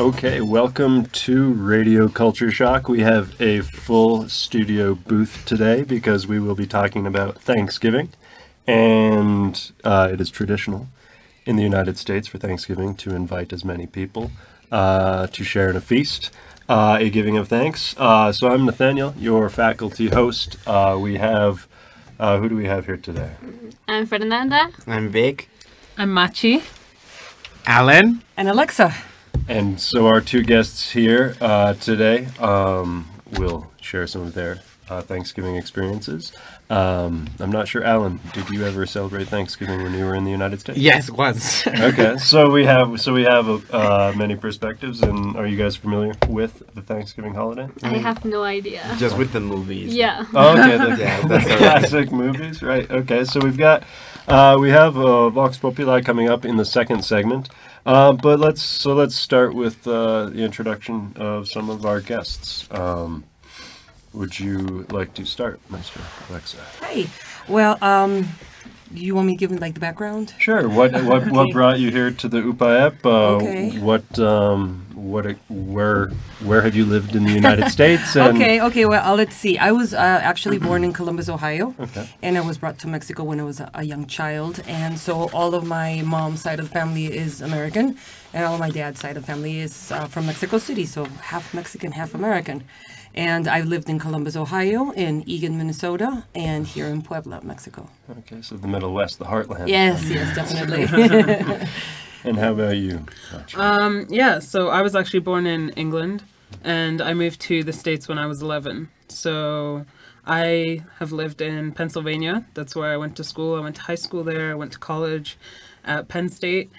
Okay, welcome to Radio Culture Shock. We have a full studio booth today because we will be talking about Thanksgiving. And it is traditional in the United States for Thanksgiving to invite as many people to share in a feast, a giving of thanks. So I'm Nathaniel, your faculty host. We have, who do we have here today? I'm Fernanda. I'm Vic. I'm Machi. Alan. And Alexa. And so our two guests here today will share some of their Thanksgiving experiences. I'm not sure, Alan, did you ever celebrate Thanksgiving when you were in the United States? Yes, once. Okay, so we have many perspectives, and are you guys familiar with the Thanksgiving holiday? I have no idea. Just with the movies. Yeah. Oh, okay, That's the classic movies, right? Okay, so we have Vox Populi coming up in the second segment, but let's start with the introduction of some of our guests. Would you like to start, Mr. Alexa? Hi. Well, you want me to give like the background? Sure. What brought you here to the UPAEP? Okay. Where have you lived in the United States? And Okay. Well, let's see. I was actually born in Columbus, Ohio, Okay. and I was brought to Mexico when I was a young child. And so all of my mom's side of the family is American, and all of my dad's side of the family is from Mexico City, so half Mexican, half American. And I lived in Columbus, Ohio, in Eagan, Minnesota, and here in Puebla, Mexico. Okay, so the Middle West, the heartland. Yes, definitely. And how about you? So I was actually born in England, and I moved to the States when I was 11. So I have lived in Pennsylvania. That's where I went to school. I went to high school there. I went to college at Penn State.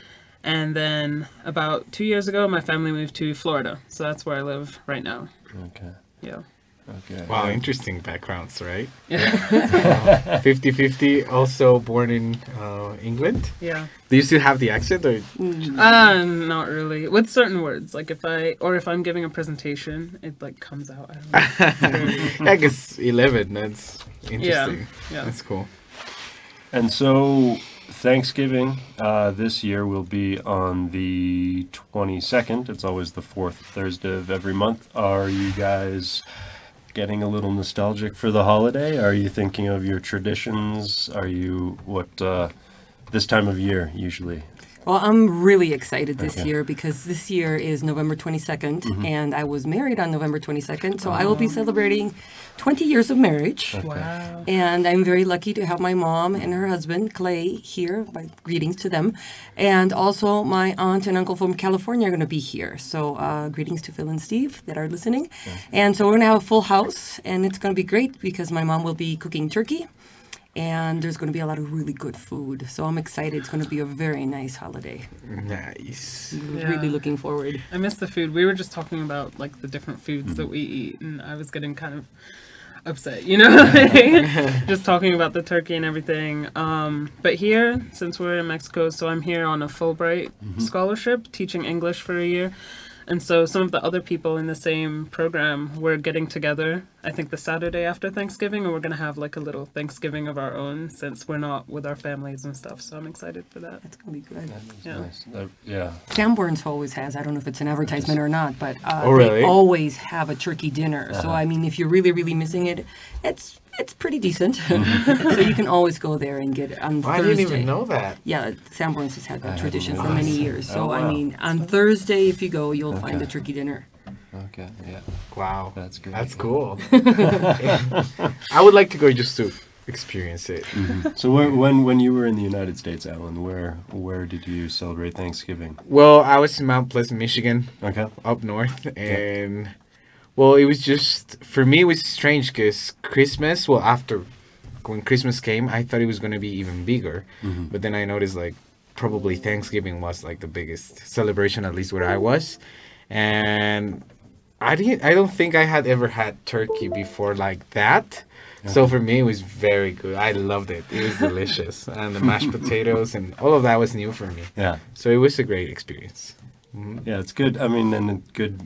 And then about 2 years ago, my family moved to Florida. So that's where I live right now. Okay. Yeah. Okay. Wow, interesting backgrounds, right? Yeah. 50-50, also born in England. Yeah. Do you still have the accent? Or? Not really. With certain words, like if I'm giving a presentation, it like comes out. I don't know. I guess 11, that's interesting. Yeah. That's cool. And so Thanksgiving this year will be on the 22nd. It's always the fourth Thursday of every month. Are you guys getting a little nostalgic for the holiday? Are you thinking of your traditions? Are you this time of year usually? Well, I'm really excited this Okay. year because this year is November 22nd, and I was married on November 22nd, so I will be celebrating 20 years of marriage. Okay. Wow. And I'm very lucky to have my mom and her husband, Clay, here. My greetings to them. And also my aunt and uncle from California are going to be here. So greetings to Phil and Steve that are listening. And so we're going to have a full house, and it's going to be great because my mom will be cooking turkey. And there's going to be a lot of really good food. So I'm excited. It's going to be a very nice holiday. Nice. Yeah. Really looking forward. I miss the food. We were just talking about like the different foods that we eat, and I was getting kind of upset, just talking about the turkey and everything. But here, since we're in Mexico, so I'm here on a Fulbright scholarship, teaching English for a year. And so some of the other people in the same program, we're getting together, I think the Saturday after Thanksgiving, and we're going to have like a little Thanksgiving of our own since we're not with our families and stuff. So I'm excited for that. It's going to be good. Yeah. Nice. Yeah. Sanborn's always has, I don't know if it's an advertisement or not, but really? they always have a turkey dinner. So, I mean, if you're really, really missing it, it's pretty decent. So you can always go there and get it on I Thursday. didn't even know that. Yeah, Sanborn's has had that tradition for know many this. years. So, Oh, wow. I mean, on Thursday, if you go, you'll find Okay. a turkey dinner. Okay. Yeah. Wow. That's good. That's cool. I would like to go just to experience it. So when you were in the United States, Alan, where did you celebrate Thanksgiving? Well, I was in Mount Pleasant, Michigan, Okay. up north, and well, it was just, for me, it was strange because Christmas, well, after, when Christmas came, I thought it was going to be even bigger, but then I noticed, like, probably Thanksgiving was, like, the biggest celebration, at least where I was, and I don't think I had ever had turkey before like that, so for me, it was very good. I loved it. It was delicious, and the mashed potatoes and all of that was new for me, Yeah. so it was a great experience. Yeah, it's good. I mean, and it's good,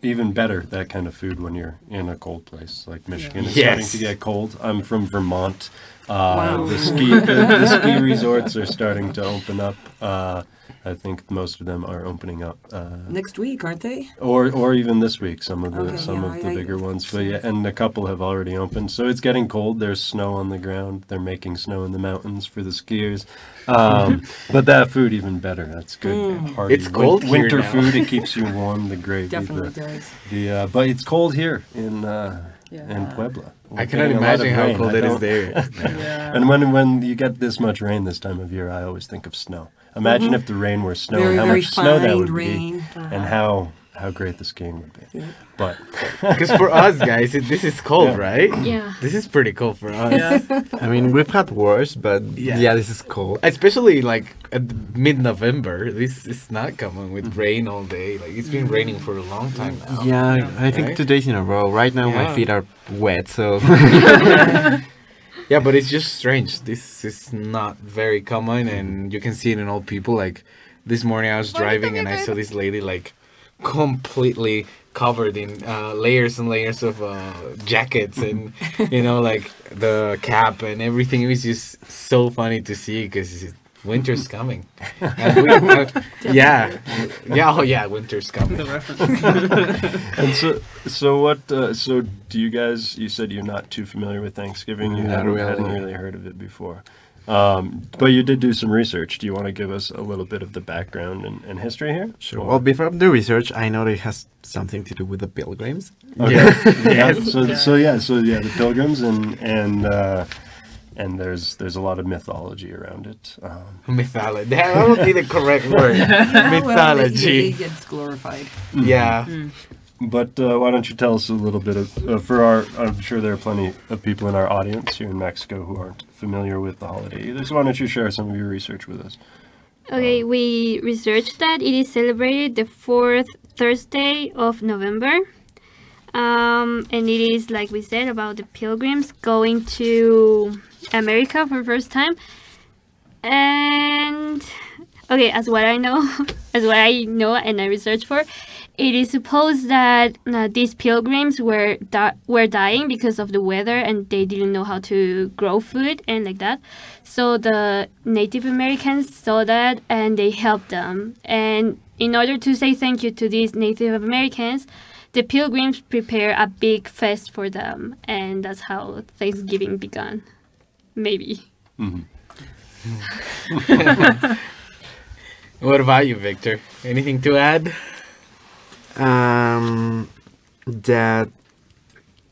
even better, that kind of food when you're in a cold place like Michigan. It's starting Yes. to get cold. I'm from Vermont, The ski resorts are starting to open up. I think most of them are opening up Next week, aren't they? or even this week. Some of the Okay, bigger ones, but yeah, and a couple have already opened. So it's getting cold. There's snow on the ground. They're making snow in the mountains for the skiers. But that food even better. That's good. Hearty It's cold here winter now. food. It keeps you warm. The gravy. Definitely does. But it's cold here in Puebla. We're I cannot getting a lot of imagine how rain. cold I it is don't- there. Yeah. And when you get this much rain this time of year, I always think of snow. Imagine if the rain were snow, Very, how very much snow that fine would rain. be, and how great the skiing would be. But Because for us guys, this is cold, Yeah. right? Yeah. This is pretty cold for us. Yeah. I mean, we've had worse, but Yeah. yeah, this is cold. Especially like at mid-November, this is not common with rain all day. Like it's been raining for a long time now. Yeah, I think Right? 2 days in a row. Right now, Yeah. my feet are wet, so Yeah, but it's just strange. This is not very common, and you can see it in old people. Like this morning, I was driving and I saw this lady like completely covered in layers and layers of jackets, and you know, like the cap and everything. It was just so funny to see because winter's coming. And winter's coming. The reference. and so what? So do you guys? You said you're not too familiar with Thanksgiving. You Not hadn't really. really heard of it before. But you did do some research. Do you want to give us a little bit of the background and history here? sure. Well, before the research, I know it has something to do with the pilgrims. Okay. Yeah. Yes. So the pilgrims and there's a lot of mythology around it. Mythology. That would be the correct word. Well, Mythology. it gets glorified. Yeah. But why don't you tell us a little bit of I'm sure there are plenty of people in our audience here in Mexico who aren't familiar with the holiday either. So why don't you share some of your research with us? Okay, we researched that it is celebrated the fourth Thursday of November. And it is, like we said, about the pilgrims going to America for the first time. And okay, as what I know and I researched for, it is supposed that these pilgrims were dying because of the weather and they didn't know how to grow food and like that. So the Native Americans saw that and they helped them. And in order to say thank you to these Native Americans, the pilgrims prepare a big feast for them. And that's how Thanksgiving began. Maybe. What about you, Victor? Anything to add? That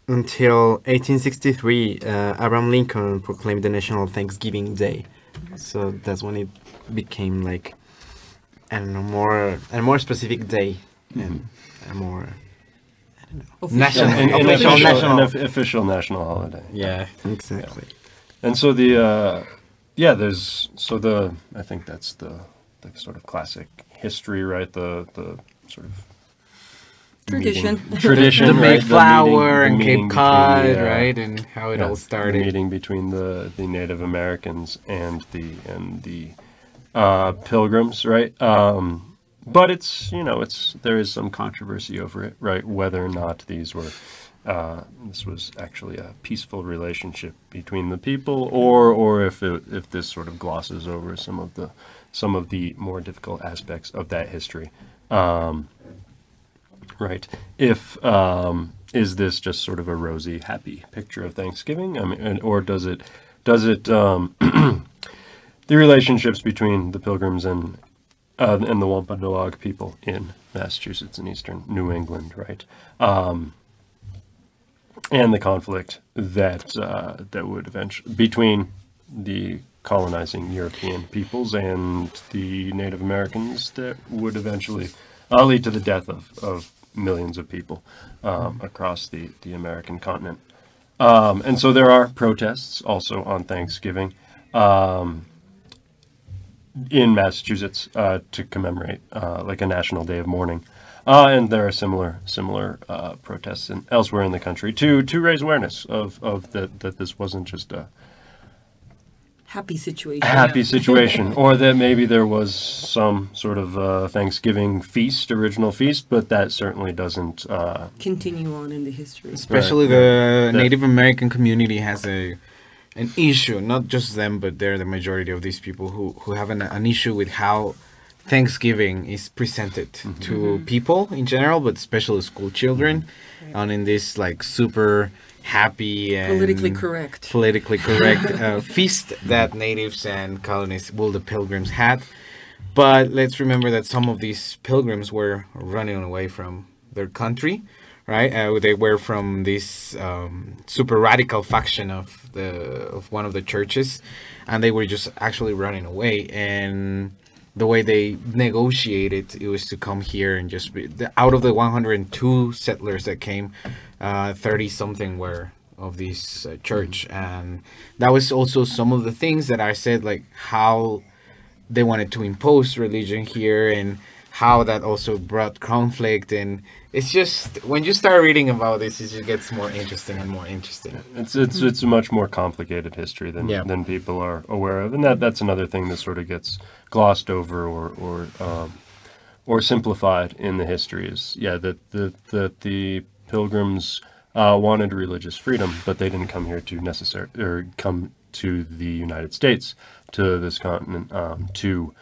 until 1863, Abraham Lincoln proclaimed the National Thanksgiving Day. So that's when it became like, I don't know, a more specific day and a more, I don't know. National. Official national holiday. Yeah. Exactly. And so I think that's the sort of classic history, right? The sort of Tradition. Tradition, The right? Mayflower and meeting Cape Cod, between the, right? And how it all The started. meeting between the Native Americans and the Pilgrims, right? But there is some controversy over it, right? Whether or not this was actually a peaceful relationship between the people, or if this sort of glosses over some of the more difficult aspects of that history. Right. Is this just sort of a rosy, happy picture of Thanksgiving? I mean, or does it the relationships between the Pilgrims and the Wampanoag people in Massachusetts and eastern New England, right? And the conflict that would eventually between the colonizing European peoples and the Native Americans that would eventually lead to the death of millions of people across the American continent. And so there are protests also on Thanksgiving in Massachusetts to commemorate like a national day of mourning. And there are similar protests elsewhere in the country to raise awareness of that this wasn't just a Happy situation. happy situation, or that maybe there was some sort of Thanksgiving feast, original feast, but that certainly doesn't. Continue on in the history. Especially Right. the Native American community has a an issue, not just them, but they're the majority of these people who have an issue with how Thanksgiving is presented to people in general, but especially school children, and in this like super happy and Politically correct. feast that natives and colonists, well, the pilgrims had. But let's remember that some of these pilgrims were running away from their country, right? They were from this super radical faction of one of the churches, and they were just actually running away. And the way they negotiated, it was to come here and just be out of the 102 settlers that came, 30 something were of this church. And that was also some of the things that I said, like how they wanted to impose religion here and how that also brought conflict. And it's just, when you start reading about this, it just gets more interesting and more interesting. It's a much more complicated history than Yeah. than people are aware of, and that's another thing that sort of gets glossed over or simplified in the history. Is that the pilgrims wanted religious freedom, but they didn't come here to come to the United States, to this continent, to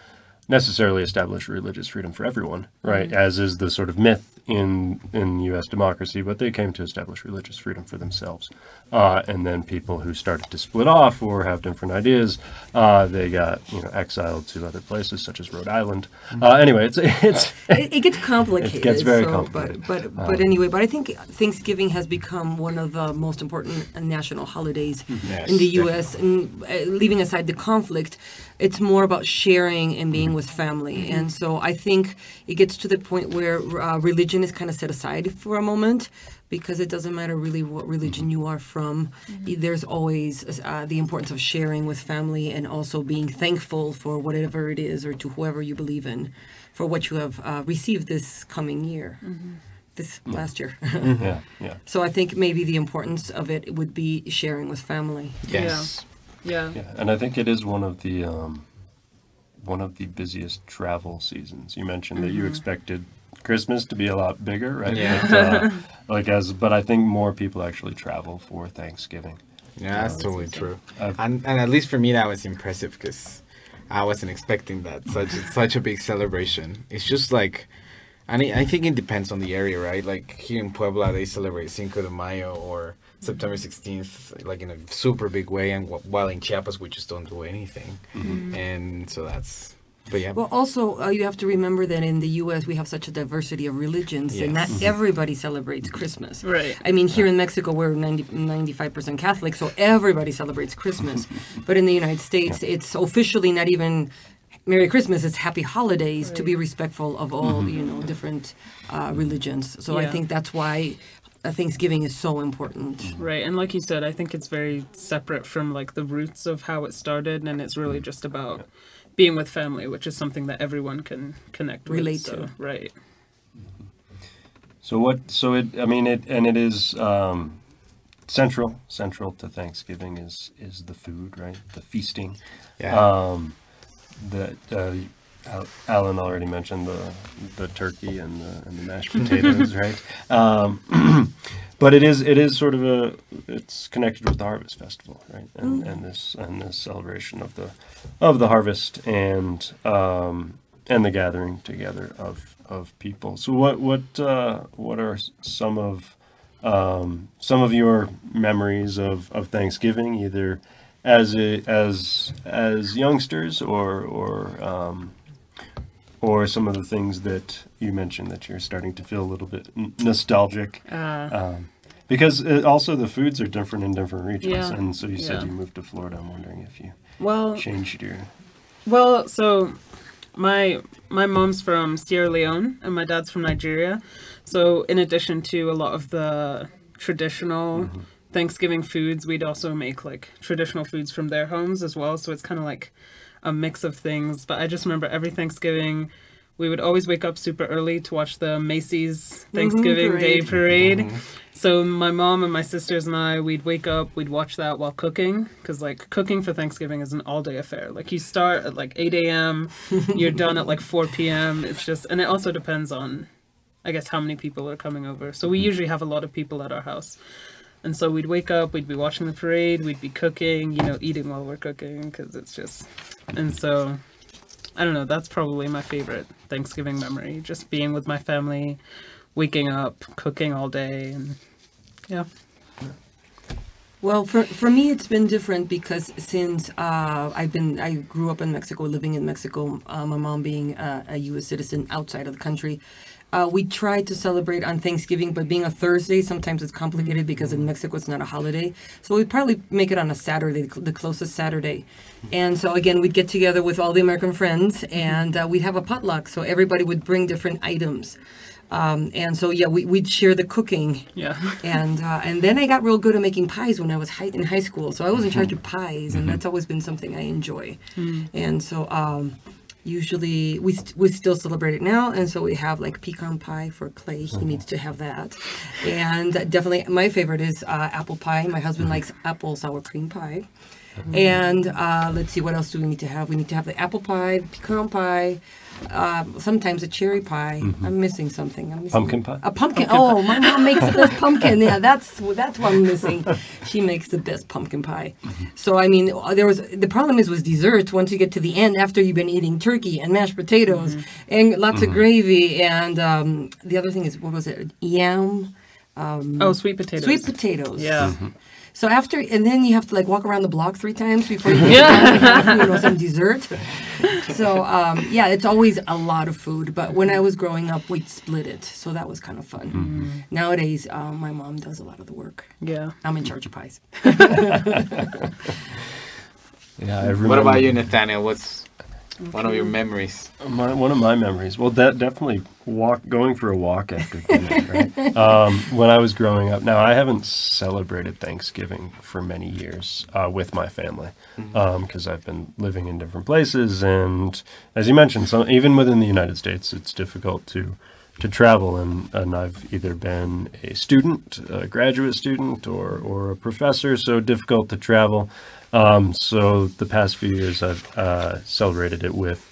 necessarily establish religious freedom for everyone, right? As is the sort of myth in U.S. democracy, but they came to establish religious freedom for themselves. And then people who started to split off or have different ideas, they got exiled to other places such as Rhode Island. Anyway, It gets complicated. It gets very complicated. But anyway, I think Thanksgiving has become one of the most important national holidays in the U.S. And leaving aside the conflict, it's more about sharing and being with family. And so I think it gets to the point where religion is kind of set aside for a moment, because it doesn't matter really what religion you are from. There's always the importance of sharing with family and also being thankful for whatever it is, or to whoever you believe in, for what you have received this coming year, this last year. yeah. So I think maybe the importance of it would be sharing with family. Yes. Yeah. Yeah, and I think it is one of the busiest travel seasons. You mentioned that you expected Christmas to be a lot bigger, right? Yeah. But I think more people actually travel for Thanksgiving. Yeah, that's totally true. I've- And at least for me, that was impressive because I wasn't expecting that. Such a big celebration. It's just like, and I think it depends on the area, right? Like here in Puebla, they celebrate Cinco de Mayo or September 16th, like in a super big way. And while in Chiapas, we just don't do anything. And so that's, but yeah. Well, also, you have to remember that in the U.S. we have such a diversity of religions, and not everybody celebrates Christmas. Right. I mean, here in Mexico, we're 95% Catholic, so everybody celebrates Christmas. But in the United States, it's officially not even Merry Christmas, it's Happy Holidays, to be respectful of all, different religions. So I Yeah. think that's why Thanksgiving is so important. Right, and like you said, I think it's very separate from like the roots of how it started, and it's really just about being with family, which is something that everyone can connect with. Relate so, to. Right. It is central to Thanksgiving is the food, right? The feasting. Yeah. Alan already mentioned the turkey and the mashed potatoes, right? But it is sort of it's connected with the Harvest Festival, right? And this celebration of the harvest and the gathering together of people. So what are some of your memories of Thanksgiving, either as youngsters or some of the things that you mentioned that you're starting to feel a little bit nostalgic, because also the foods are different in different regions. Yeah. And so you said Yeah. you moved to Florida. I'm wondering if you Well, changed your... Well, so my mom's from Sierra Leone and my dad's from Nigeria. So in addition to a lot of the traditional Thanksgiving foods, we'd also make like traditional foods from their homes as well. So it's kind of like a mix of things. But I just remember every Thanksgiving, we would always wake up super early to watch the Macy's Thanksgiving Day Parade. So my mom and my sisters and I, we'd wake up, we'd watch that while cooking, because like cooking for Thanksgiving is an all-day affair. Like you start at like 8 a.m., you're done at like 4 p.m. It's just, and it also depends on, I guess, how many people are coming over. So we usually have a lot of people at our house. And so we'd wake up, we'd be watching the parade, we'd be cooking, you know, eating while we're cooking, because it's just, and so, I don't know, that's probably my favorite Thanksgiving memory, just being with my family, waking up, cooking all day, and yeah. Well, for me, it's been different because since I grew up in Mexico, living in Mexico, my mom being a U.S. citizen outside of the country, we try to celebrate on Thanksgiving, but being a Thursday, sometimes it's complicated because in Mexico it's not a holiday. So we'd probably make it on a Saturday, the closest Saturday. And so again, we'd get together with all the American friends and we'd have a potluck. So everybody would bring different items. And so, yeah, we'd share the cooking. Yeah. And then I got real good at making pies when I was in high school. So I was in charge of pies, and that's always been something I enjoy. And so usually we still celebrate it now. And so we have like pecan pie for Clay. He needs to have that. And definitely my favorite is apple pie. My husband likes apple sour cream pie. And let's see, what else do we need to have? We need to have the apple pie, the pecan pie, sometimes a cherry pie. I'm missing something. Pumpkin pie? A pumpkin. Oh, my mom makes the best pumpkin. Yeah, that's what I'm missing. She makes the best pumpkin pie. So, I mean, the problem was desserts once you get to the end after you've been eating turkey and mashed potatoes and lots of gravy. And the other thing is, what was it? Yam. Sweet potatoes. Sweet potatoes. Yeah. So and then you have to like walk around the block 3 times before you get some dessert. So yeah, it's always a lot of food. But when I was growing up, we'd split it, so that was kind of fun. Nowadays, my mom does a lot of the work. Yeah, I'm in charge of pies. Yeah, I remember. What about you, Nathaniel? What's one of your memories? One of my memories. Well, definitely going for a walk after dinner, right? When I was growing up. Now, I haven't celebrated Thanksgiving for many years with my family because I've been living in different places. And as you mentioned, even within the United States, it's difficult to travel. And I've either been a student, a graduate student, or a professor, so difficult to travel. So the past few years I've celebrated it with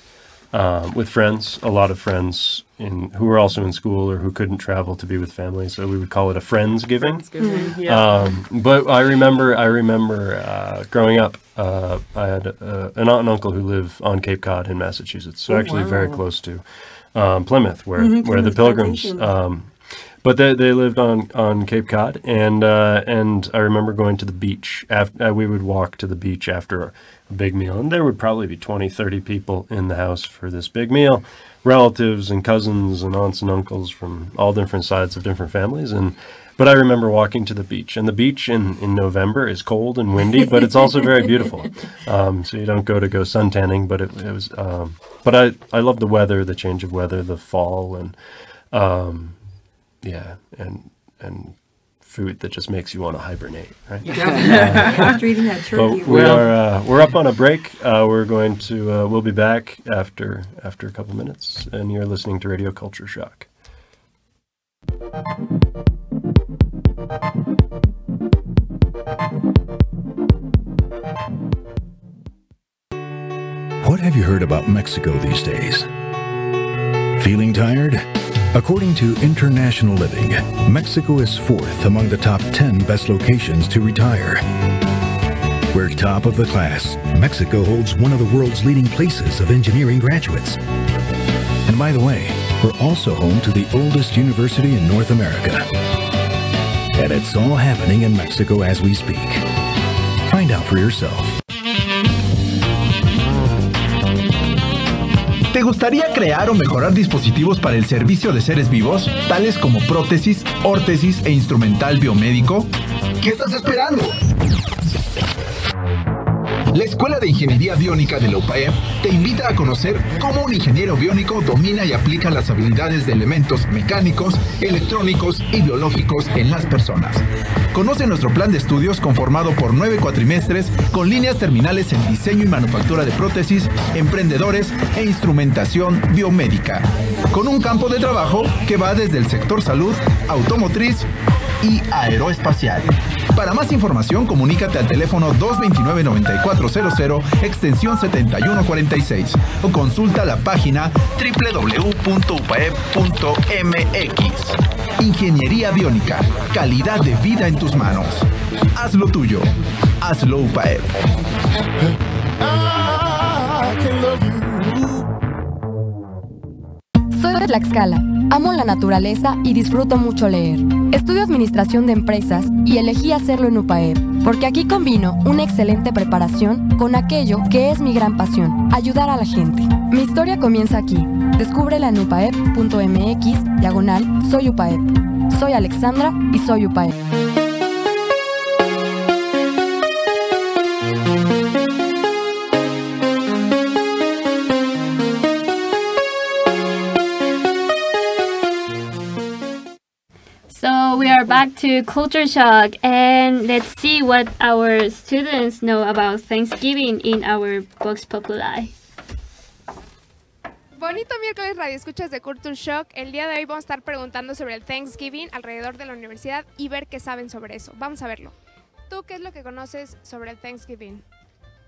friends, a lot of friends who were also in school or who couldn't travel to be with family. So we would call it a Friendsgiving. Yeah. But I remember growing up, I had an aunt and uncle who live on Cape Cod in Massachusetts. So actually very close to Plymouth, where the Pilgrims. But they lived on Cape Cod, and I remember going to the beach. We would walk to the beach after a big meal, and there would probably be 20, 30 people in the house for this big meal, relatives and cousins and aunts and uncles from all different sides of different families. But I remember walking to the beach, and the beach in November is cold and windy, but it's also very beautiful. So you don't go suntanning, but it was. But I love the weather, the change of weather, the fall, and. Yeah, and food that just makes you want to hibernate, right? After eating that turkey. But we're up on a break. We'll be back after a couple minutes, and you're listening to Radio Culture Shock. What have you heard about Mexico these days? Feeling tired? According to International Living, Mexico is 4th among the top 10 best locations to retire. We're top of the class. Mexico holds one of the world's leading places of engineering graduates. And by the way, we're also home to the oldest university in North America. And it's all happening in Mexico as we speak. Find out for yourself. ¿Te gustaría crear o mejorar dispositivos para el servicio de seres vivos, tales como prótesis, órtesis e instrumental biomédico? ¿Qué estás esperando? La Escuela de Ingeniería Biónica de la UPAEP te invita a conocer cómo un ingeniero biónico domina y aplica las habilidades de elementos mecánicos, electrónicos y biológicos en las personas. Conoce nuestro plan de estudios conformado por 9 cuatrimestres con líneas terminales en diseño y manufactura de prótesis, emprendedores e instrumentación biomédica, con un campo de trabajo que va desde el sector salud, automotriz y aeroespacial. Para más información, comunícate al teléfono 229-9400, extensión 7146, o consulta la página www.upaep.mx. Ingeniería biónica, calidad de vida en tus manos. Hazlo tuyo. Hazlo UPAEP. Soy de Tlaxcala, amo la naturaleza y disfruto mucho leer. Estudio administración de empresas y elegí hacerlo en UPAEP, porque aquí combino una excelente preparación con aquello que es mi gran pasión, ayudar a la gente. Mi historia comienza aquí. Descúbrela en upaep.mx/soy UPAEP. Soy Alexandra y soy UPAEP. So we are back to Culture Shock, and let's see what our students know about Thanksgiving in our Vox Populi. Bonito miércoles, radio escuchas de Culture Shock. El día de hoy vamos a estar preguntando sobre el Thanksgiving alrededor de la universidad y ver qué saben sobre eso. Vamos a verlo. ¿Tú qué es lo que conoces sobre el Thanksgiving?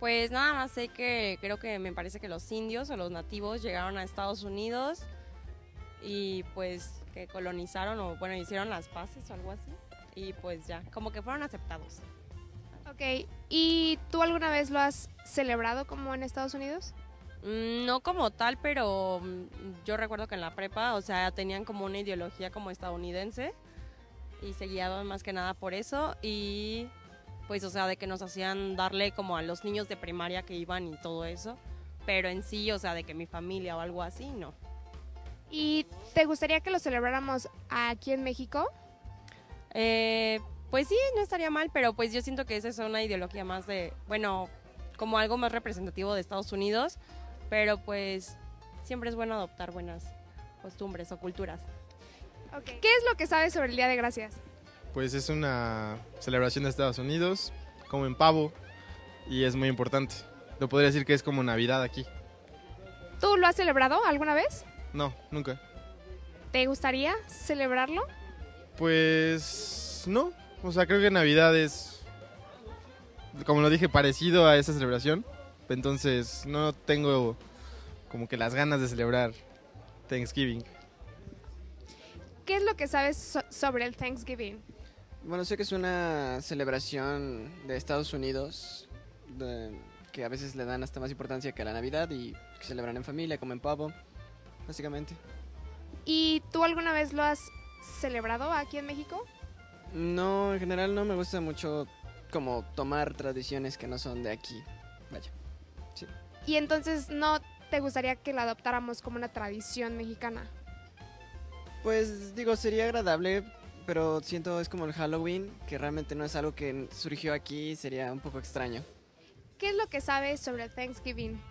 Pues nada más sé que creo que me parece que los indios o los nativos llegaron a Estados Unidos y pues que colonizaron o bueno, hicieron las paces o algo así y pues ya, como que fueron aceptados. Ok, ¿y tú alguna vez lo has celebrado como en Estados Unidos? No como tal, pero yo recuerdo que en la prepa, o sea, tenían como una ideología como estadounidense y se guiaban más que nada por eso y pues, o sea, de que nos hacían darle como a los niños de primaria que iban y todo eso, pero en sí, o sea, de que mi familia o algo así, no. ¿Y te gustaría que lo celebráramos aquí en México? Pues sí, no estaría mal, pero pues yo siento que esa es una ideología más de, bueno, como algo más representativo de Estados Unidos, pero pues siempre es bueno adoptar buenas costumbres o culturas. Okay. ¿Qué es lo que sabes sobre el Día de Gracias? Pues es una celebración de Estados Unidos, como en pavo, y es muy importante. Lo podría decir que es como Navidad aquí. ¿Tú lo has celebrado alguna vez? No, nunca. ¿Te gustaría celebrarlo? Pues no, o sea, creo que Navidad es, como lo dije, parecido a esa celebración. Entonces no tengo como que las ganas de celebrar Thanksgiving. ¿Qué es lo que sabes sobre el Thanksgiving? Bueno, sé que es una celebración de Estados Unidos que a veces le dan hasta más importancia que a la Navidad y que celebran en familia, comen pavo, básicamente. ¿Y tú alguna vez lo has celebrado aquí en México? No, en general no me gusta mucho como tomar tradiciones que no son de aquí. Vaya, sí. ¿Y entonces no te gustaría que la adoptáramos como una tradición mexicana? Pues digo, sería agradable, pero siento es como el Halloween, que realmente no es algo que surgió aquí, sería un poco extraño. ¿Qué es lo que sabes sobre el Thanksgiving?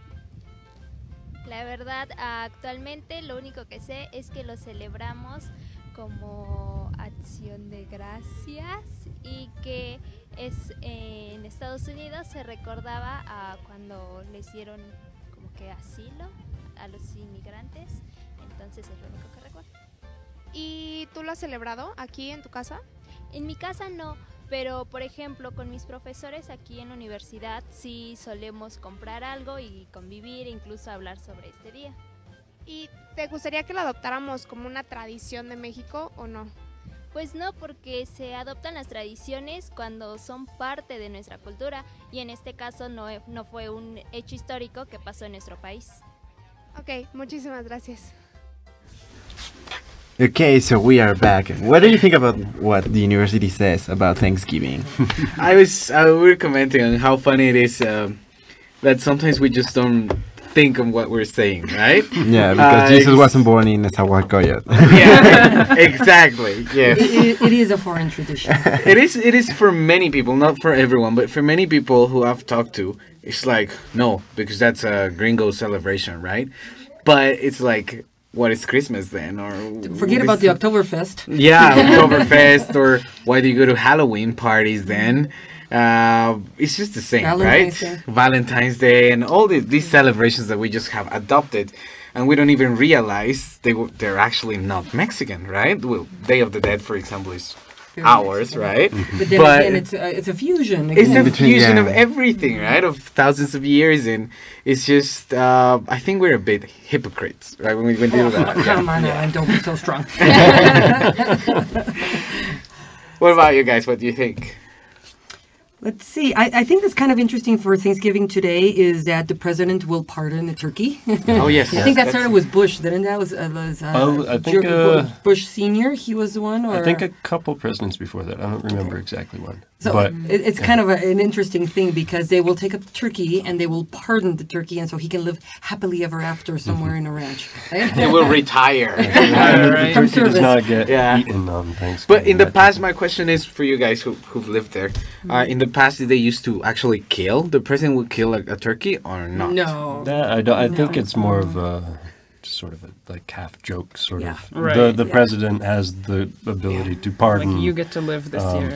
La verdad, actualmente lo único que sé es que lo celebramos como acción de gracias y que es en Estados Unidos se recordaba a cuando les dieron como que asilo a los inmigrantes, entonces es lo único que recuerdo. ¿Y tú lo has celebrado aquí en tu casa? En mi casa no, pero por ejemplo con mis profesores aquí en la universidad sí solemos comprar algo y convivir e incluso hablar sobre este día. ¿Y te gustaría que lo adoptáramos como una tradición de México o no? Pues no, porque se adoptan las tradiciones cuando son parte de nuestra cultura y en este caso no fue un hecho histórico que pasó en nuestro país. Ok, muchísimas gracias. Okay, so we are back. What do you think about what the university says about Thanksgiving? We were commenting on how funny it is that sometimes we just don't think of what we're saying, right? Yeah, because Jesus wasn't born in Nezahualcóyotl. Yeah, exactly. Yes. It is a foreign tradition. It is for many people, not for everyone, but for many people who I've talked to, it's like, no, because that's a gringo celebration, right? But it's like, what is Christmas then? Or forget about the Oktoberfest. Yeah, Oktoberfest, or why do you go to Halloween parties then? It's just the same, Valentine's right? Day. Valentine's Day and all these celebrations that we just have adopted, and we don't even realize they're actually not Mexican, right? Well, Day of the Dead, for example, is ours, right? But then again, it's a fusion. It's a again. fusion of everything, right? Of thousands of years, and it's just I think we're a bit hypocrites, right? When we do that. Come on, Alan, don't be so strong. What about you guys? What do you think? Let's see. I think that's kind of interesting for Thanksgiving today is that the president will pardon the turkey. Oh, yes. I think that started with Bush, didn't that? I think Bush Senior, he was the one? Or? I think a couple presidents before that. I don't remember exactly when. So but, it's kind of an interesting thing because they will take a turkey and they will pardon the turkey and so he can live happily ever after somewhere in a ranch. Right? He will retire. The turkey does not get eaten on Thanksgiving. But in the past, my question is for you guys who've lived there. In the past, did they used to actually kill? The president would kill a turkey or not? No. I think it's more of a just sort of a like half joke sort of. Right. The president has the ability to pardon. Like you get to live this year.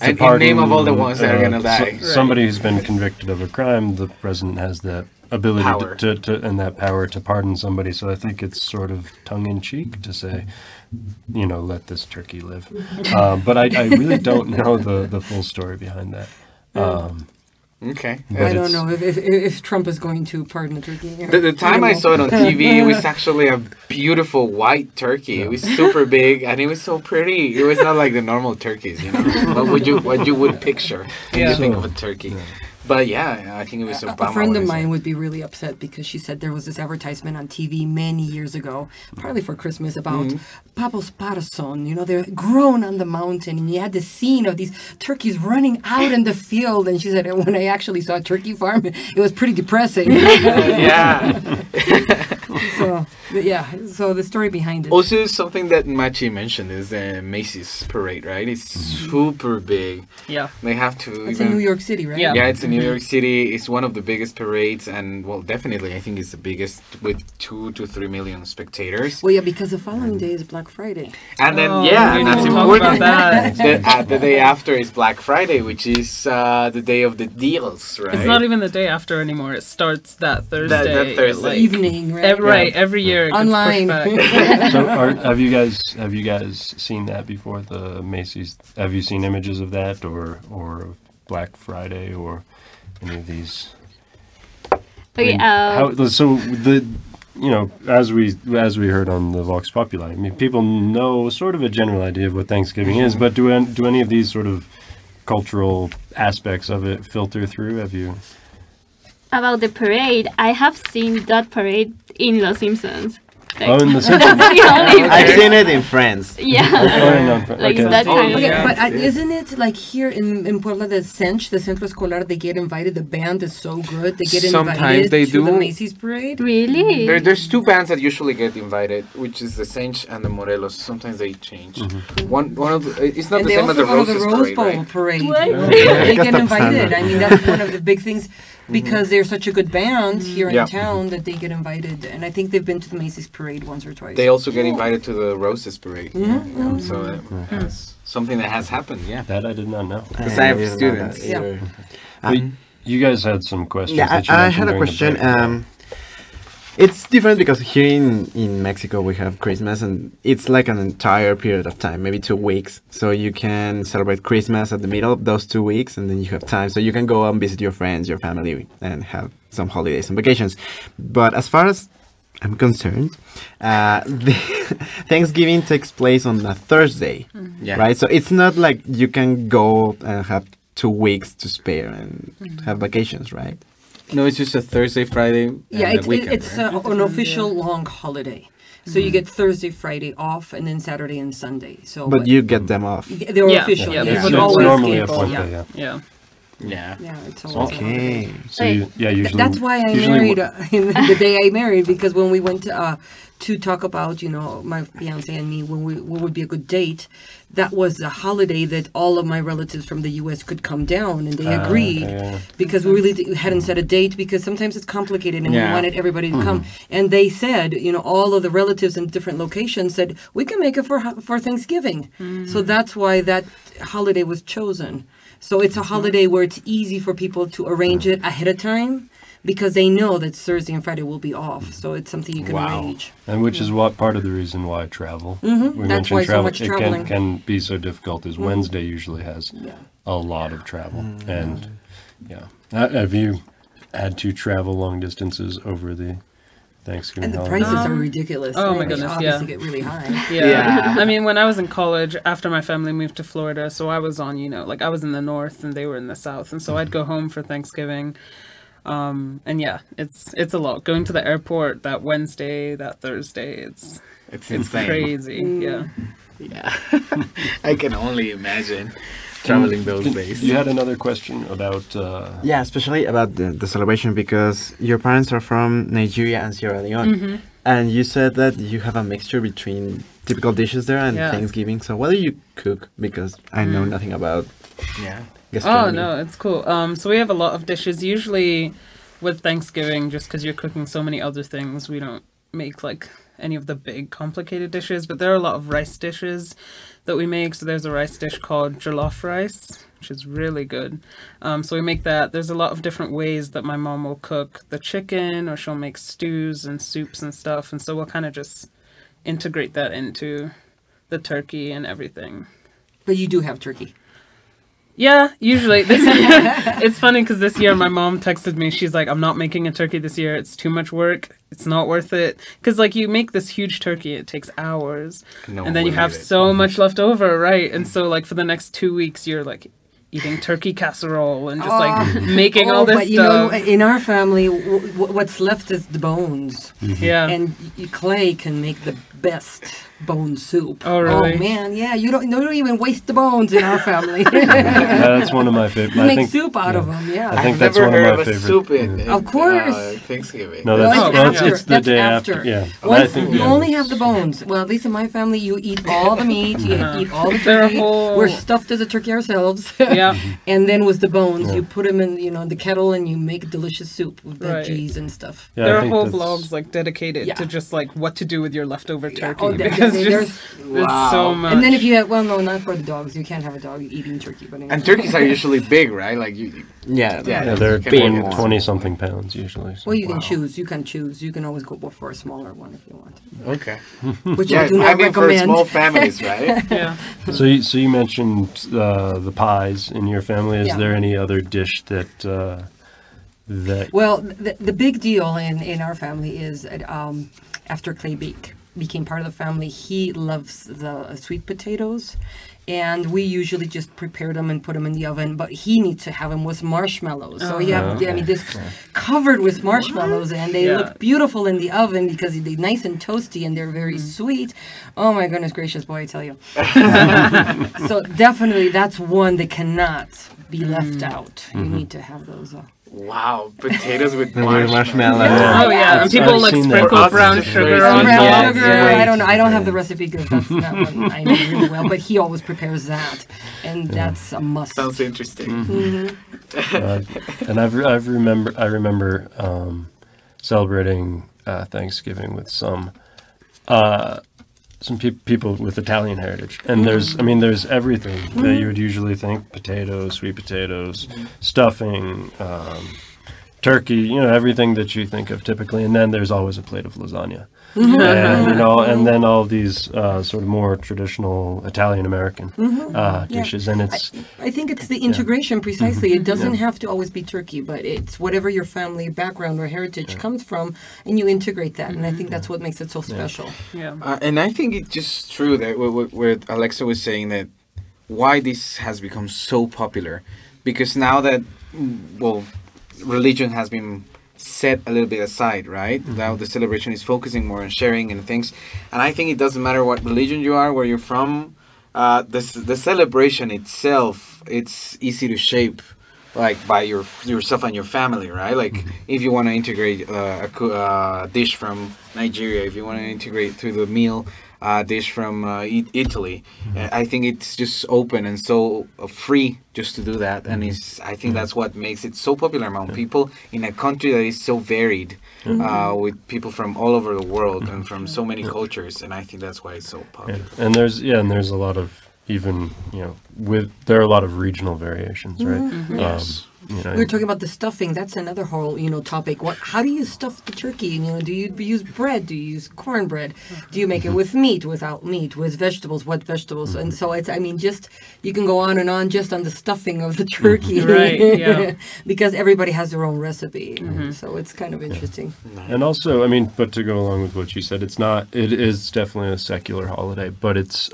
And in name of all the ones that are gonna die. Somebody who's been convicted of a crime, the president has that ability to and that power to pardon somebody. So I think it's sort of tongue in cheek to say, you know, let this turkey live. But I really don't know the full story behind that. Okay. I don't know if Trump is going to pardon the turkey. The time I saw it on TV, it was actually a beautiful white turkey. It was super big and it was so pretty. It was not like the normal turkeys, you know. what you would picture when you think of a turkey. But yeah, I think it was a friend of mine would be really upset because she said there was this advertisement on TV many years ago, probably for Christmas, about Papos Parason. You know, they're grown on the mountain, and you had this scene of these turkeys running out in the field. And she said, when I actually saw a turkey farm, it was pretty depressing. So the story behind it. Also, something that Machi mentioned is the Macy's parade, right? It's super big. Yeah. They have to. It's in New York City, right? Yeah, it's in New York City. It's one of the biggest parades, and well, definitely, I think it's the biggest with 2 to 3 million spectators. Well, yeah, because the following day is Black Friday. And then and that's important. The day after is Black Friday, which is the day of the deals, right? It's not even the day after anymore. It starts that Thursday. That Thursday like, evening, right? Every year it online. So have you guys seen that before, the Macy's? Have you seen images of that or Black Friday or any of these? Okay. So you know, as we heard on the Vox Populi, I mean, people know sort of a general idea of what Thanksgiving is, but do any of these sort of cultural aspects of it filter through? Have you? About the parade, I have seen that parade in Los Simpsons. Like, in the Simpsons. I've seen it in France. Yeah. Like that kind of. But isn't it like here in Puebla, the Centro Escolar, they get invited? The band is so good. They get Sometimes invited they to do. the Macy's parade. Really? There's 2 bands that usually get invited, which is the Sench and the Morelos. Sometimes they change. One of the, it's not And the they same as also the go to the Roses Rose parade, Bowl right? parade. What? They get invited. I mean, that's one of the big things because they're such a good band here in town that they get invited. And I think they've been to the Macy's parade once or twice. They also get invited to the Roses parade. So that's something that has happened. Yeah, that I did not know. Because I have students. You guys had some questions. Yeah, I had a question. It's different because here in Mexico we have Christmas and it's like an entire period of time, maybe 2 weeks. So you can celebrate Christmas at the middle of those 2 weeks and then you have time. So you can go and visit your friends, your family and have some holidays and vacations. But as far as I'm concerned, the Thanksgiving takes place on a Thursday, right? So it's not like you can go and have 2 weeks to spare and have vacations, right? No, it's just a Thursday, Friday, and weekend. It's an official long holiday. So you get Thursday, Friday off, and then Saturday and Sunday. So, but you get them off. They're official. Yeah, Yes, it's normally a point day. Yeah, it's always okay. So usually that's why I married the day I married, because when we went to talk about, you know, my fiance and me, what would be a good date, that was a holiday that all of my relatives from the U.S. could come down, and they agreed because we really hadn't set a date because sometimes it's complicated and we wanted everybody to come. And they said, you know, all of the relatives in different locations said, we can make it for Thanksgiving. So that's why that holiday was chosen. So it's a holiday where it's easy for people to arrange it ahead of time, because they know that Thursday and Friday will be off. So it's something you can arrange. And which is what part of the reason why travel. Mm-hmm. That's why so much traveling can be so difficult. Is Wednesday usually has a lot of travel, and have you had to travel long distances over the Thanksgiving and the holiday? prices are ridiculous. Oh They my goodness, obviously get really high. Yeah. I mean, when I was in college, after my family moved to Florida, so I was on, like I was in the north and they were in the south, and so I'd go home for Thanksgiving. And it's a lot. Going to the airport that Wednesday, that Thursday, it's insane. Crazy. Yeah. Yeah. I can only imagine traveling those days. You had another question about... Yeah, especially about the celebration, because your parents are from Nigeria and Sierra Leone. And you said that you have a mixture between typical dishes there and Thanksgiving. So what do you cook? Because I know nothing about gastronomy. Oh, no, it's cool. So we have a lot of dishes. Usually with Thanksgiving, just because you're cooking so many other things, we don't make like any of the big complicated dishes, but there are a lot of rice dishes that we make. So there's a rice dish called jollof rice, which is really good. So we make that. There's a lot of different ways that my mom will cook the chicken, or she'll make stews and soups and stuff. And so we'll kind of just integrate that into the turkey and everything. But you do have turkey. Yeah, usually. It's funny because this year my mom texted me. She's like, I'm not making a turkey this year. It's too much work. It's not worth it. Because like you make this huge turkey, it takes hours. And then you have so much left over, right? And so like for the next 2 weeks, you're like eating turkey casserole and just like making all this but, stuff. In our family, what's left is the bones. Yeah. And Clay can make the best bone soup. Oh, really? Oh, man, yeah. You don't even waste the bones in our family. That's one of my favorites. You make soup out of them, yeah. I think that's one of my favorites. Soup in of course. Thanksgiving. No, it's the day after. Yeah. Once you only have the bones. Well, at least in my family, you eat all the meat, you eat all the turkey. We're stuffed as a turkey ourselves. Yeah. And then with the bones, you put them in, the kettle, and you make delicious soup with veggies and stuff. Yeah, there are whole blogs like dedicated to just like what to do with your leftover turkey. Oh, because there's so much. And then if you have, well, no, not for the dogs. You can't have a dog eating turkey. But and turkeys are usually big, right? Like they're 20-something pounds usually. So. Well, you can choose. You can choose. You can always go for a smaller one if you want. Okay. Which I do not recommend. For small families, right? Yeah. So you mentioned the pies in your family. Is there any other dish that? Well, the big deal in our family is after Clay became part of the family, he loves the sweet potatoes, and we usually just prepare them and put them in the oven, but he needs to have them with marshmallows. So this covered with marshmallows, and they look beautiful in the oven because they're nice and toasty and they're very sweet. Oh my goodness gracious, boy, I tell you. So definitely that's one that cannot be left out. You need to have those. Wow, potatoes with marshmallows. Oh yeah, and people like sprinkle brown sugar on top. I don't know. I don't have the recipe because that's not what I know really well. But he always prepares that, and that's a must. Sounds interesting. And I remember celebrating Thanksgiving with some people with Italian heritage, and there's everything that you would usually think: potatoes, sweet potatoes, stuffing, turkey, everything that you think of typically. And then there's always a plate of lasagna, and and then all these sort of more traditional Italian American dishes. And I think it's the integration precisely. It doesn't have to always be turkey, but it's whatever your family background or heritage comes from, and you integrate that. And I think that's what makes it so special. And I think it's just true that what Alexa was saying, that why this has become so popular, because now that religion has been set a little bit aside, right? Now the celebration is focusing more on sharing and things, and I think it doesn't matter what religion you are, where you're from. The celebration itself, it's easy to shape, like by yourself and your family, right? Like if you want to integrate a dish from Nigeria, if you want to integrate through the meal dish from Italy, I think it's just open and so free just to do that, and I think that's what makes it so popular among people in a country that is so varied, with people from all over the world and from so many cultures, and I think that's why it's so popular. And there's a lot of there are a lot of regional variations, right? you know, We were talking about the stuffing. That's another whole, topic. How do you stuff the turkey? Do you use bread? Do you use cornbread? Do you make it with meat, without meat, with vegetables? What vegetables? And so you can go on and on just on the stuffing of the turkey, Right? Yeah. because everybody has their own recipe. So it's kind of interesting. and also, but to go along with what you said, it is definitely a secular holiday, but it's,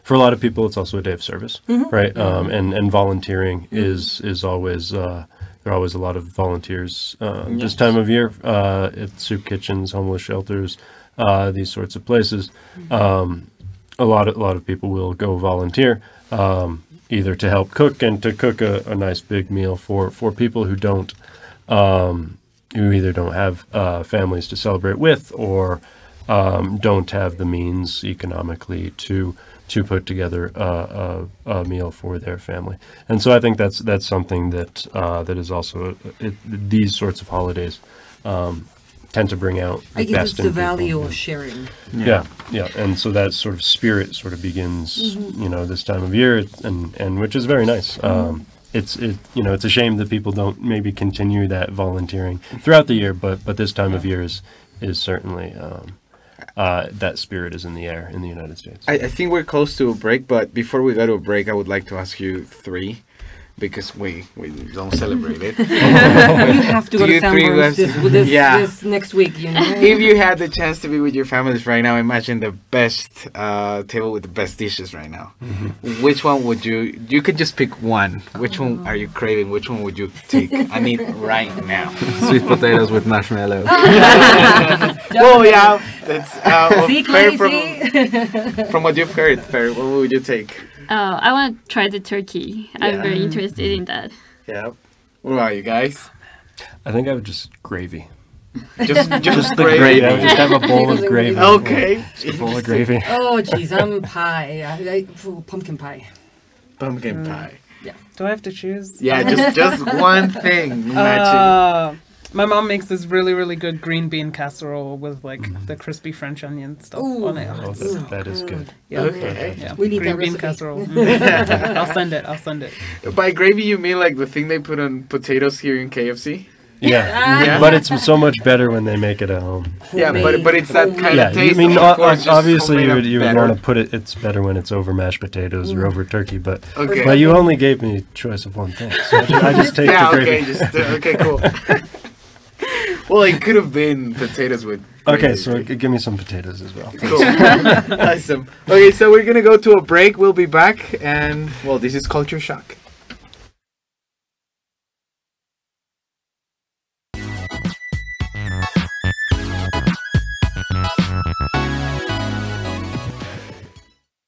for a lot of people, it's also a day of service, right? And volunteering is always, there are always a lot of volunteers this time of year at soup kitchens, homeless shelters, these sorts of places. A lot of people will go volunteer, either to help cook and to cook a nice big meal for people who don't, who either don't have families to celebrate with, or don't have the means economically to put together a meal for their family. And so I think that's something that that is also these sorts of holidays tend to bring out the I guess best it's in the people. value of sharing. Yeah, and so that sort of spirit sort of begins, this time of year, and which is very nice. It's a shame that people don't maybe continue that volunteering throughout the year, but this time of year is certainly that spirit is in the air in the United States. I think we're close to a break, but before we go to a break, I would like to ask you three, because we don't celebrate it. You have to go to Sanborns this next week, If you had the chance to be with your families right now, imagine the best table with the best dishes right now. Which one would you could just pick one. Which one are you craving? Which one would you take? I mean, right now. Sweet potatoes with marshmallow. Well, yeah, that's See, from what you've heard, Fer, what would you take? I want to try the turkey. I'm very interested in that. Yeah. What about you guys? I think I would just gravy. Just the gravy. gravy. I would just have a bowl of gravy. Okay. Just a bowl of gravy. Oh, geez, I'm pie. Pumpkin pie. Pumpkin pie. Yeah. Do I have to choose? Yeah, just one thing. Matching. My mom makes this really, really good green bean casserole with the crispy French onion stuff on it. Oh, that is good. Yeah. Okay. Yeah. We need green that bean recipe. casserole. I'll send it. By gravy, you mean like the thing they put on potatoes here in KFC? Yeah. But it's so much better when they make it at home. Yeah, but it's that kind of taste. I mean, of course, just obviously homemade you would better. want to put it. It's better when it's over mashed potatoes or over turkey. But Okay. but you only gave me a choice of one thing, so I just take the gravy. Okay, cool. Well, it could have been potatoes with gravy. Okay, so give me some potatoes as well. Cool. Awesome. Okay, so we're gonna go to a break. We'll be back, and well, this is Culture Shock.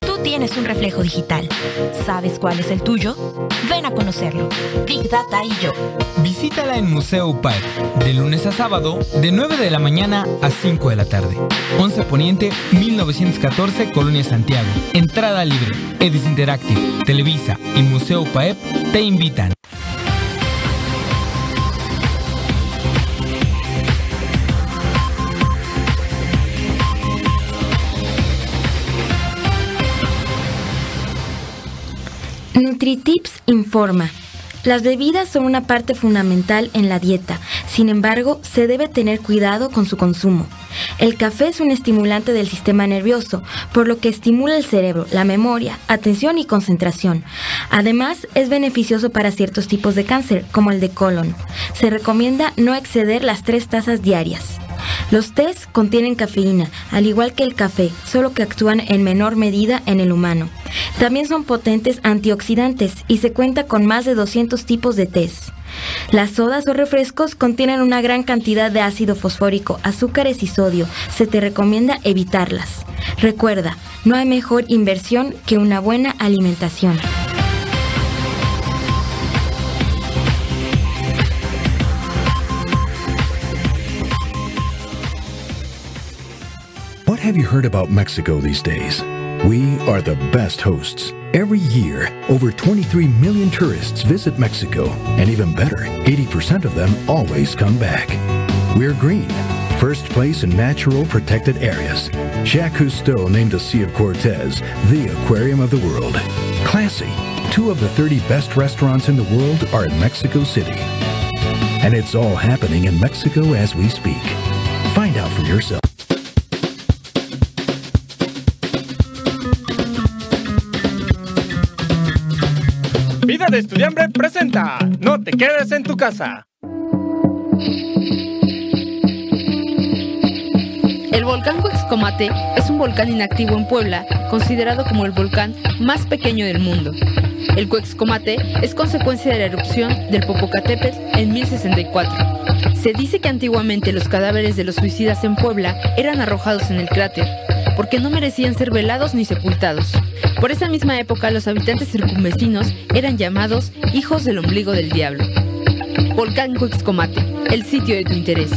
Tú tienes un reflejo digital. ¿Sabes cuál es el tuyo? Ven a conocerlo. Big Data y yo. Visítala en Museo UPAEP, de lunes a sábado, de 9 de la mañana a 5 de la tarde. 11 Poniente, 1914, Colonia Santiago. Entrada libre. Edis Interactive, Televisa y Museo UPAEP te invitan. NutriTips informa. Las bebidas son una parte fundamental en la dieta, sin embargo, se debe tener cuidado con su consumo. El café es un estimulante del sistema nervioso, por lo que estimula el cerebro, la memoria, atención y concentración. Además, es beneficioso para ciertos tipos de cáncer, como el de colon. Se recomienda no exceder las 3 tazas diarias. Los tés contienen cafeína, al igual que el café, solo que actúan en menor medida en el humano. También son potentes antioxidantes y se cuenta con más de 200 tipos de tés. Las sodas o refrescos contienen una gran cantidad de ácido fosfórico, azúcares y sodio. Se te recomienda evitarlas. Recuerda, no hay mejor inversión que una buena alimentación. What have you heard about Mexico these days? We are the best hosts. Every year, over 23 million tourists visit Mexico, and even better, 80% of them always come back. We're green, first place in natural protected areas. Jacques Cousteau named the Sea of Cortez the aquarium of the world. Classy, 2 of the 30 best restaurants in the world are in Mexico City. And it's all happening in Mexico as we speak. Find out for yourself. Vida de Estudiambre presenta No te quedes en tu casa. El volcán Cuexcomate es un volcán inactivo en Puebla, considerado como el volcán más pequeño del mundo. El Cuexcomate es consecuencia de la erupción del Popocatépetl en 1064. Se dice que antiguamente los cadáveres de los suicidas en Puebla eran arrojados en el cráter, porque no merecían ser velados ni sepultados. Por esa misma época, los habitantes circunvecinos eran llamados hijos del ombligo del diablo. Volcán Cuexcomate, el sitio de tu interés.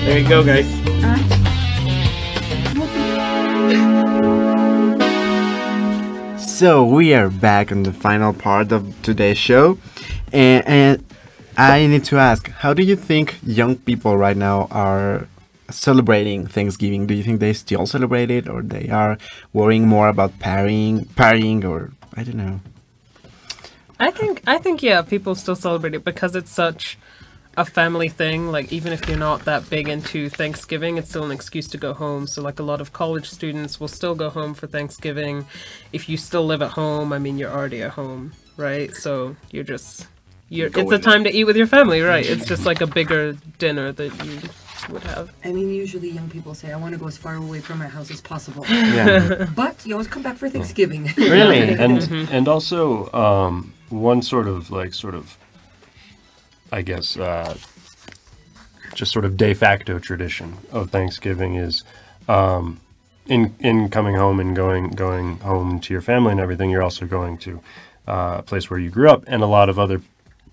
There you go, guys. So we are back on the final part of today's show, and I need to ask, how do you think young people right now are celebrating Thanksgiving? Do you think they still celebrate it, or they are worrying more about partying, or I don't know? I think yeah, people still celebrate it because it's such a family thing. Like, even if you're not that big into Thanksgiving, it's still an excuse to go home. So like a lot of college students will still go home for Thanksgiving. If you still live at home, I mean, you're already at home, right? So it's a time to eat with your family, right? It's just like a bigger dinner that you would have. I mean, usually young people say, I want to go as far away from my house as possible. Yeah. But you always come back for Thanksgiving. Really? And also, one sort of, I guess, just sort of de facto tradition of Thanksgiving is in coming home and going home to your family and everything, you're also going to a place where you grew up, and a lot of other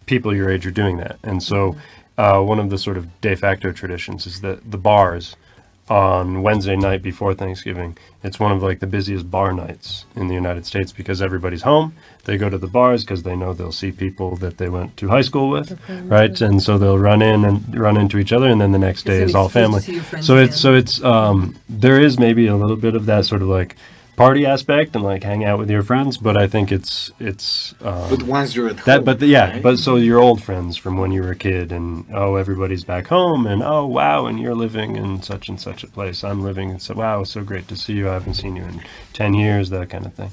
people your age are doing that. And so one of the sort of de facto traditions is that the bars on Wednesday night before Thanksgiving, it's one of like the busiest bar nights in the United States because everybody's home. They go to the bars because they know they'll see people that they went to high school with, right? And so they'll run into each other, and then the next day is all family. So it's there is maybe a little bit of that sort of like party aspect and like hang out with your friends, but I think it's But once you're at home, right? right? But so your old friends from when you were a kid, and everybody's back home, and oh wow, and you're living in such and such a place, I'm living, and so wow, it's so great to see you, I haven't seen you in 10 years, that kind of thing.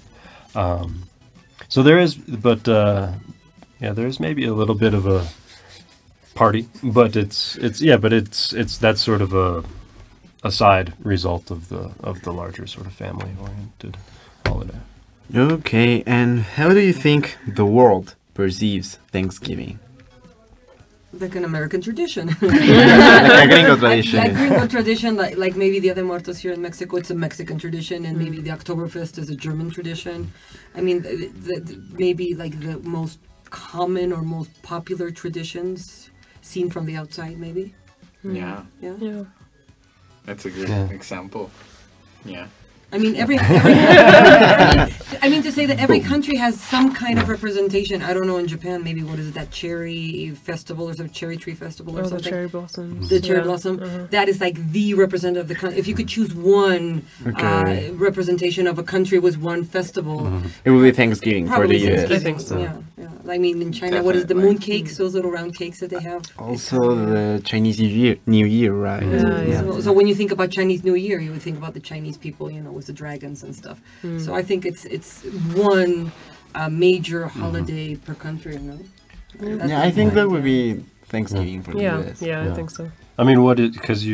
So there is, but there is maybe a little bit of a party, but it's that's sort of a side result of the larger sort of family oriented holiday. Okay, and how do you think the world perceives Thanksgiving? Like an American tradition. Like a gringo tradition. Like gringo tradition, like maybe the Dia de Muertos here in Mexico, it's a Mexican tradition, and maybe the Oktoberfest is a German tradition. I mean, maybe like the most common or most popular traditions seen from the outside, maybe. Yeah. Yeah. That's a good example. Yeah. I mean, I mean to say that every country has some kind of representation. I don't know, in Japan, maybe what is it, that cherry festival or some cherry tree festival or something? The cherry blossoms. The cherry blossom. That is like the representative of the country. If you could choose one representation of a country was one festival. It would be Thanksgiving for the US. I think so. Yeah. I mean, in China, what is the moon cakes? Those little round cakes that they have. Also the Chinese New Year, right? Yeah. So when you think about Chinese New Year, you would think about the Chinese people, with the dragons and stuff. So I think it's one major holiday per country, I think that would be Thanksgiving for the US. Yeah, I think so. I mean, because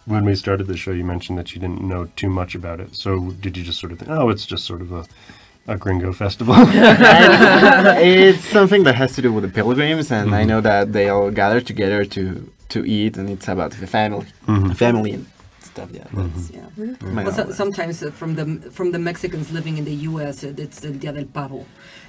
when we started the show, you mentioned that you didn't know too much about it. So did you just sort of think, it's just sort of a gringo festival? It's something that has to do with the pilgrims, and I know that they all gather together to eat, and it's about the family and stuff. Yeah. Yeah. Well, sometimes from the Mexicans living in the U.S., it's the Dia del Pavo,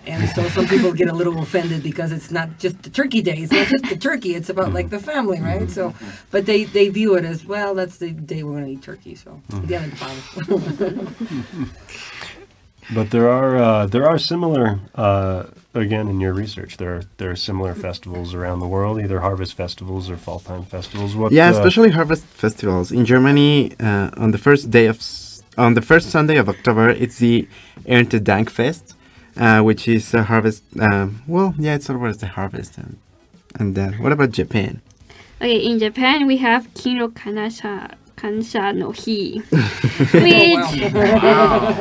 and so some people get a little offended because it's not just the turkey day. It's not just the turkey. It's about like the family, right? So, but they view it as, well, that's the day we're going to eat turkey. So Dia del Pavo. But there are similar, again, in your research, there are similar festivals around the world, either harvest festivals or fall time festivals. Especially harvest festivals. In Germany, on the first Sunday of October, it's the Erntedankfest, which is a harvest. It celebrates the harvest. And then, what about Japan? Okay, in Japan we have Kino Kansha no Hi,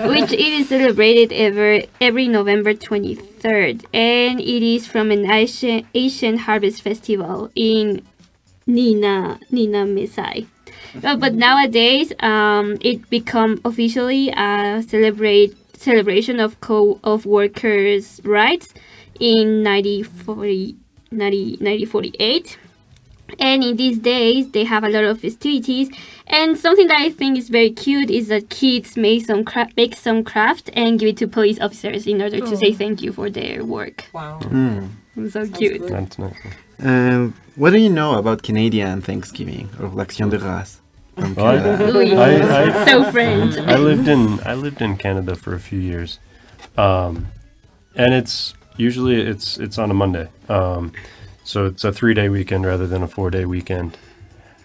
which it is celebrated every November 23rd, and it is from an Asian harvest festival in Nina Mesai. But nowadays, it become officially a celebration of workers' rights in 1948. And in these days, they have a lot of festivities. And something that I think is very cute is that kids make some craft and give it to police officers in order to say thank you for their work. Wow. It's so cute. That's nice. What do you know about Canadian Thanksgiving or l'Action de Grâce? So French. I lived in Canada for a few years, and it's usually it's on a Monday. So it's a 3-day weekend rather than a 4-day weekend.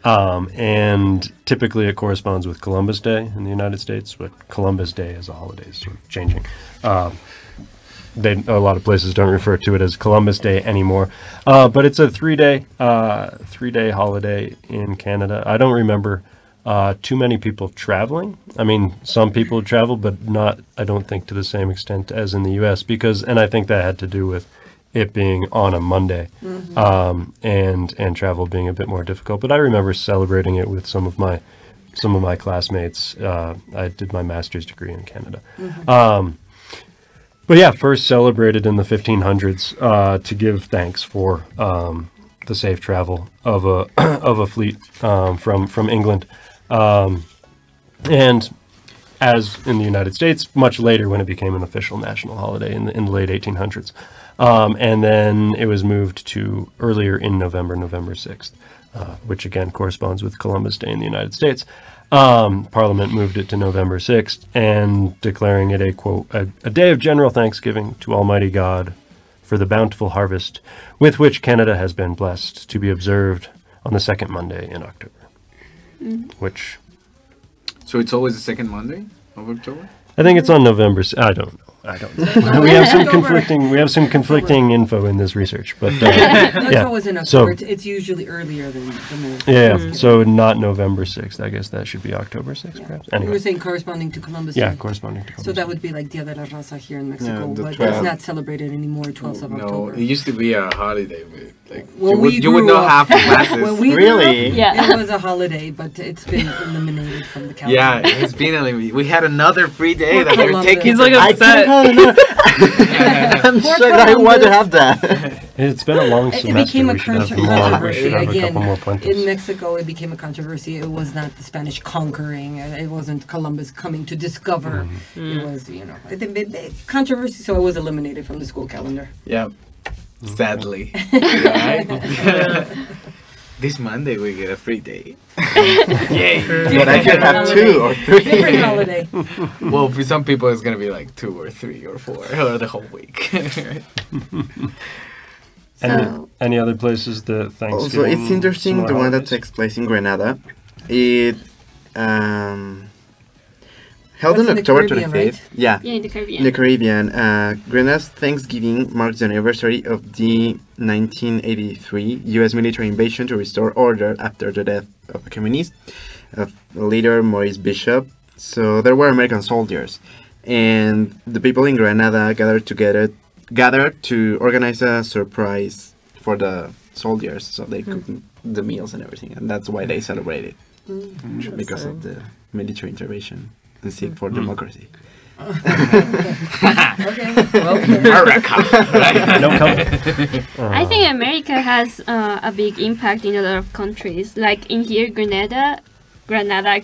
And typically it corresponds with Columbus Day in the United States, but Columbus Day as a holiday is sort of changing. A lot of places don't refer to it as Columbus Day anymore. But it's a 3-day holiday in Canada. I don't remember too many people traveling. I mean, some people travel, but not, I don't think, to the same extent as in the U.S. and I think that had to do with it being on a Monday, and travel being a bit more difficult. But I remember celebrating it with some of my classmates. I did my master's degree in Canada. But yeah, first celebrated in the 1500s to give thanks for the safe travel of a fleet from England, and as in the United States, much later when it became an official national holiday in the late 1800s. And then it was moved to earlier in November 6th, which again corresponds with Columbus Day in the United States. Parliament moved it to November 6th and declaring it a, quote, a day of general thanksgiving to Almighty God for the bountiful harvest with which Canada has been blessed, to be observed on the second Monday in October. Which... So it's always the second Monday of October? I think it's on November. I don't know. We have some conflicting info in this research, but it's always in October. It's usually earlier than the so not November 6th. I guess that should be October 6th, perhaps. Anyway. You were saying corresponding to Columbus Day. Yeah, corresponding to Columbus. So that would be like Dia de la Raza here in Mexico, but it's not celebrated anymore. 12th of October. No, it used to be a holiday. Like you would know half the classes. Really? It was a holiday, but it's been eliminated from the calendar. Yeah, it's been eliminated. We had another free day that they're taking. He's like upset. I'm sure I want to have that. It's been a long semester. It became a controversy again. In Mexico, it became a controversy. It was not the Spanish conquering. It wasn't Columbus coming to discover. It was, I think controversy. So it was eliminated from the school calendar. Yeah, sadly. This Monday we get a free day. Yay! But I could have 2 or 3. Different holiday. Well, for some people it's gonna be like 2 or 3 or 4 or the whole week. Any other places that Thanksgiving? Also, it's interesting the one that takes place in Grenada. It held on October 25th. Right? Yeah, in the Caribbean. In the Caribbean, Grenada's Thanksgiving marks the anniversary of the 1983 U.S. military invasion to restore order after the death of a communist, leader Maurice Bishop. So there were American soldiers, and the people in Grenada gathered to organize a surprise for the soldiers, so they cooked the meals and everything, and that's why they celebrated because of the military intervention. And seek for democracy. Okay. Well, America. I think America has a big impact in a lot of countries. Like in here, Grenada, Grenada,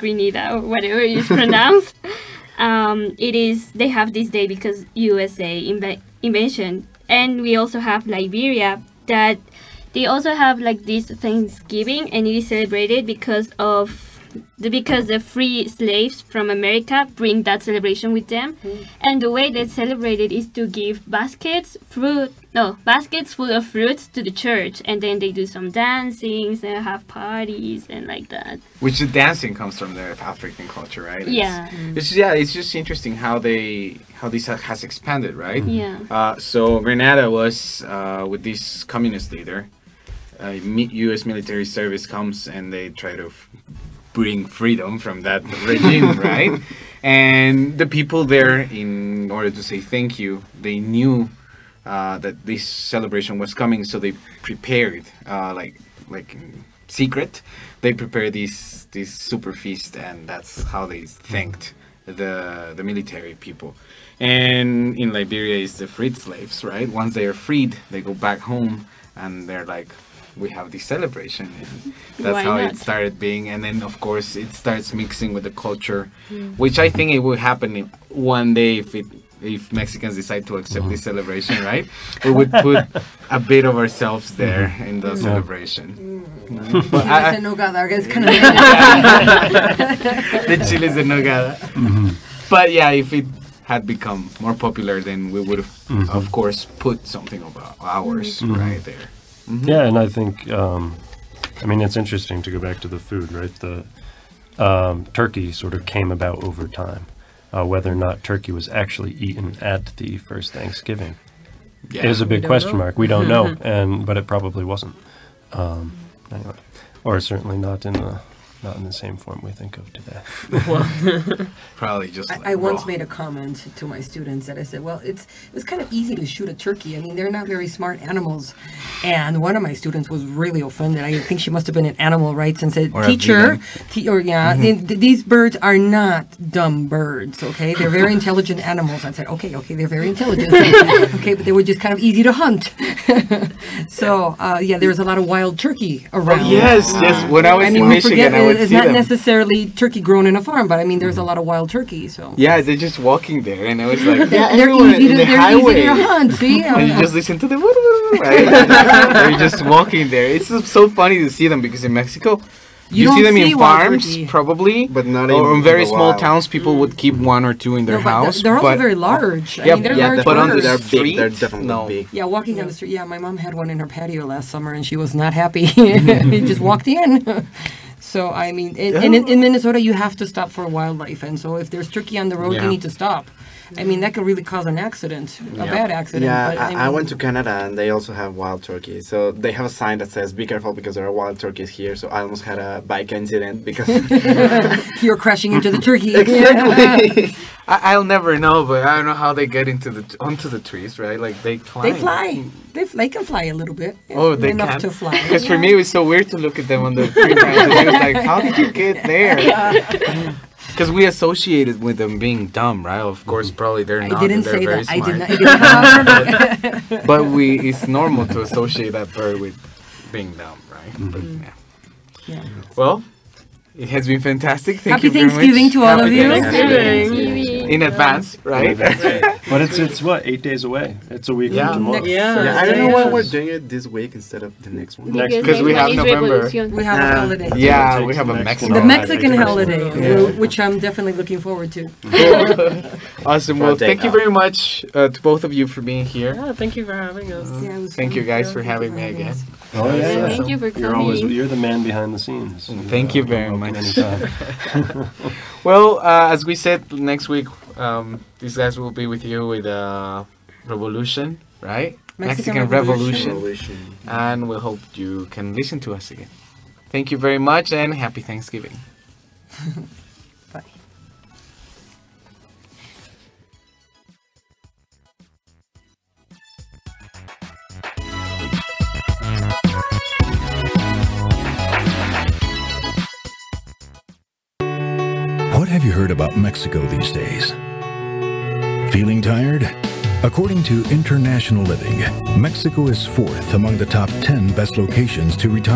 or whatever it is pronounced. They have this day because USA invention. And we also have Liberia, that they also have like this Thanksgiving, and it is celebrated because the free slaves from America bring that celebration with them. And the way they celebrate it is to give baskets full of fruits to the church, and then they do some dancing and have parties and like that. Which the dancing comes from the African culture, right? Yeah. It's just interesting how this has expanded, right? Yeah. So Grenada was with this communist leader. U.S. military service comes and they try to bring freedom from that regime, right? And the people there, in order to say thank you, they knew that this celebration was coming, so they prepared, like in secret, they prepared this super feast, and that's how they thanked the military people. And in Liberia, it's the freed slaves, right? Once they are freed, they go back home, and they're like, we have this celebration, and that's Why how not? it started being. And then of course it starts mixing with the culture, which I think it will happen one day if Mexicans decide to accept this celebration, right? We would put a bit of ourselves there in the celebration. But It's kind of the chiles en nogada. But yeah, if it had become more popular, then we would have, of course, put something about ours right there. Yeah, and I think, it's interesting to go back to the food, right? The turkey sort of came about over time. Whether or not turkey was actually eaten at the first Thanksgiving is a big question mark. We don't know, but it probably wasn't. Anyway, or certainly not in the same form we think of today. Probably just I once made a comment to my students that I said, well, it was kind of easy to shoot a turkey. I mean, they're not very smart animals. And one of my students was really offended. I think she must have been in animal rights and said, teacher, these birds are not dumb birds, okay? They're very intelligent animals. I said, okay, they're very intelligent. Okay, but they were just kind of easy to hunt. So, there's a lot of wild turkey around. Yes. When I was in Michigan, I would it's see not them. necessarily turkey grown in a farm, but I mean, there's a lot of wild turkey. So yeah, they're just walking there, and I was like, they're easy to hunt. See, and you just listen to them. Right? They're just walking there. It's so funny to see them because in Mexico, you see them in farms, probably, but not or in very small wild. towns. People would keep one or two in their house. They're also very large. I mean, they're large but on the birds. street, they're definitely big. Yeah, walking down the street. Yeah, my mom had one in her patio last summer, and she was not happy. He just walked in. So, I mean, in Minnesota, you have to stop for wildlife. And so if there's turkey on the road, you need to stop. I mean, that could really cause an accident, a bad accident. Yeah, but, I went to Canada, and they also have wild turkeys. So they have a sign that says, be careful because there are wild turkeys here. So I almost had a bike incident because... You're crashing into the turkey. Exactly. I'll never know, but I don't know how they get onto the trees, right? Like they climb. They fly. They can fly a little bit. Oh, they enough can? to fly. Because for me, it was so weird to look at them on the tree branches. I was like, how did you get there? Because we associated with them being dumb, right? Of course, probably they're not. I didn't they're say very that. Smart. I did not. But it's normal to associate that bird with being dumb, right? But, yeah. Well, it has been fantastic. Thank Happy you very much. Thanksgiving to all of you. Thanksgiving. In advance, right? But it's what, 8 days away? It's a week from tomorrow. Yeah, I don't know why we're doing it this week instead of the next one. Because we have November. We have a holiday. Yeah, we have a Mexican. The Mexican holiday, which I'm definitely looking forward to. Awesome. Well, thank you very much to both of you for being here. Yeah, thank you for having us. Thank you guys for having me again. Oh, yeah. Thank you for coming. You're the man behind the scenes. Thank you very much. Anytime. Well, as we said, next week these guys will be with you with Revolution, right? Mexican Revolution. And we hope you can listen to us again. Thank you very much and happy Thanksgiving. Bye. What have you heard about Mexico these days? Feeling tired? According to International Living, Mexico is 4th among the top 10 best locations to retire.